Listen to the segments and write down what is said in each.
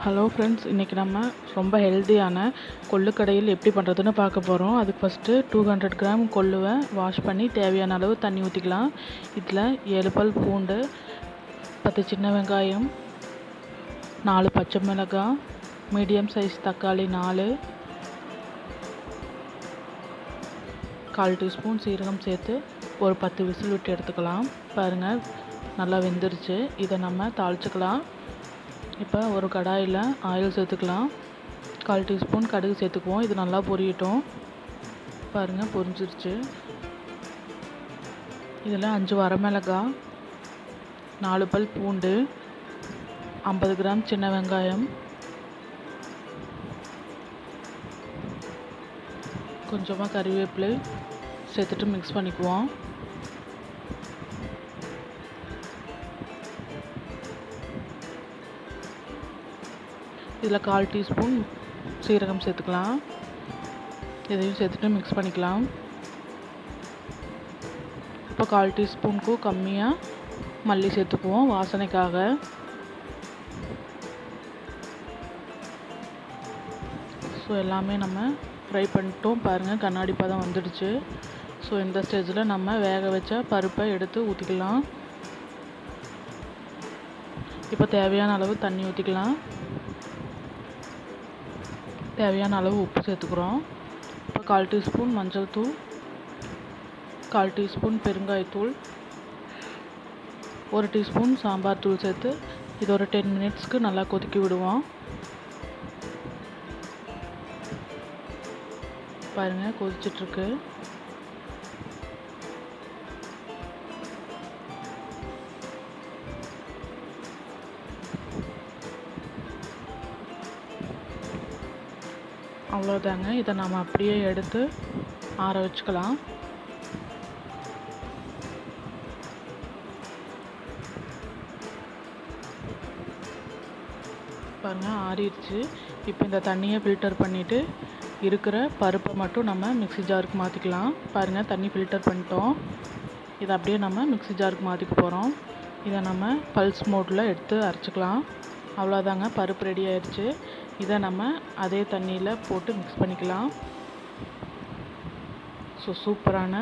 Hello friends, இன்றைக்கி நம்ம ரொம்ப ஹெல்த்தியான கொள்ளுக்கடையில் எப்படி பண்ணுறதுன்னு பார்க்க போகிறோம். அதுக்கு ஃபஸ்ட்டு 200 கிராம் கொள்ளுவை வாஷ் பண்ணி தேவையான அளவு தண்ணி ஊற்றிக்கலாம். இதில் 7 பல் பூண்டு, 10 சின்ன வெங்காயம், 4 பச்சை மிளகாய், மீடியம் சைஸ் தக்காளி 4, 1/4 டீஸ்பூன் சீரகம் சேர்த்து ஒரு 10 விசில் விட்டு எடுத்துக்கலாம். பாருங்கள், நல்லா வெந்துருச்சு. இதை நம்ம தாளிச்சுக்கலாம். இப்போ ஒரு கடாயில் ஆயில் சேர்த்துக்கலாம். 1/4 டீஸ்பூன் கடுகு சேர்த்துக்குவோம். இது நல்லா பொரியட்டும். பாருங்கள், பொரிஞ்சிருச்சு. இதில் 5 வரமிளகாய், 4 பல் பூண்டு, 50 கிராம் சின்ன வெங்காயம், கொஞ்சமாக கறிவேப்பிலை சேர்த்துட்டு மிக்ஸ் பண்ணிக்குவோம். இதில் 1/4 டீஸ்பூன் சீரகம் சேர்த்துக்கலாம். இதையும் சேர்த்துட்டு மிக்ஸ் பண்ணிக்கலாம். இப்போ 1/4 டீஸ்பூனுக்கும் கம்மியாக மல்லி சேர்த்துக்குவோம் வாசனைக்காக. ஸோ எல்லாமே நம்ம ஃப்ரை பண்ணிட்டோம். பாருங்கள், கண்ணாடி பதம் வந்துடுச்சு. ஸோ இந்த ஸ்டேஜில் நம்ம வேக வச்ச பருப்பை எடுத்து ஊற்றிக்கலாம். இப்போ தேவையான அளவு தண்ணி ஊற்றிக்கலாம். தேவையான அளவு உப்பு சேர்த்துக்கிறோம். இப்போ 1/4 டீஸ்பூன் மஞ்சள் தூள், 1/4 டீஸ்பூன் பெருங்காயத்தூள், 1 டீஸ்பூன் சாம்பார் தூள் சேர்த்து இது ஒரு 10 மினிட்ஸ்க்கு நல்லா கொதிக்க விடுவோம். பாருங்கள், கொதிச்சிட்ருக்கு. அவ்வளோதாங்க. இதை நாம் அப்படியே எடுத்து ஆற வச்சுக்கலாம். பாருங்கள், ஆறிடுச்சு. இப்போ இந்த தண்ணியை ஃபில்டர் பண்ணிவிட்டு இருக்கிற பருப்பை மட்டும் நம்ம மிக்ஸி ஜாருக்கு மாற்றிக்கலாம். பாருங்கள், தண்ணி ஃபில்டர் பண்ணிட்டோம். இதை அப்படியே நம்ம மிக்ஸி ஜாருக்கு மாற்றிக்க போகிறோம். இதை நம்ம பல்ஸ் மோட்டில் எடுத்து அரைச்சிக்கலாம். அவ்வளோதாங்க, பருப்பு ரெடி ஆயிடுச்சு. இதை நம்ம அதே தண்ணியில் போட்டு மிக்ஸ் பண்ணிக்கலாம். ஸோ சூப்பரான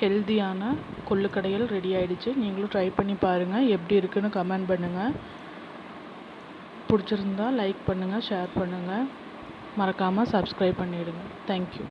ஹெல்த்தியான கொள்ளுக்கடையில் ரெடி ஆகிடுச்சு. நீங்களும் ட்ரை பண்ணி பாருங்கள். எப்படி இருக்குன்னு கமெண்ட் பண்ணுங்கள். பிடிச்சிருந்தா லைக் பண்ணுங்கள், ஷேர் பண்ணுங்கள். மறக்காமல் சப்ஸ்கிரைப் பண்ணிவிடுங்க. தேங்க்யூ.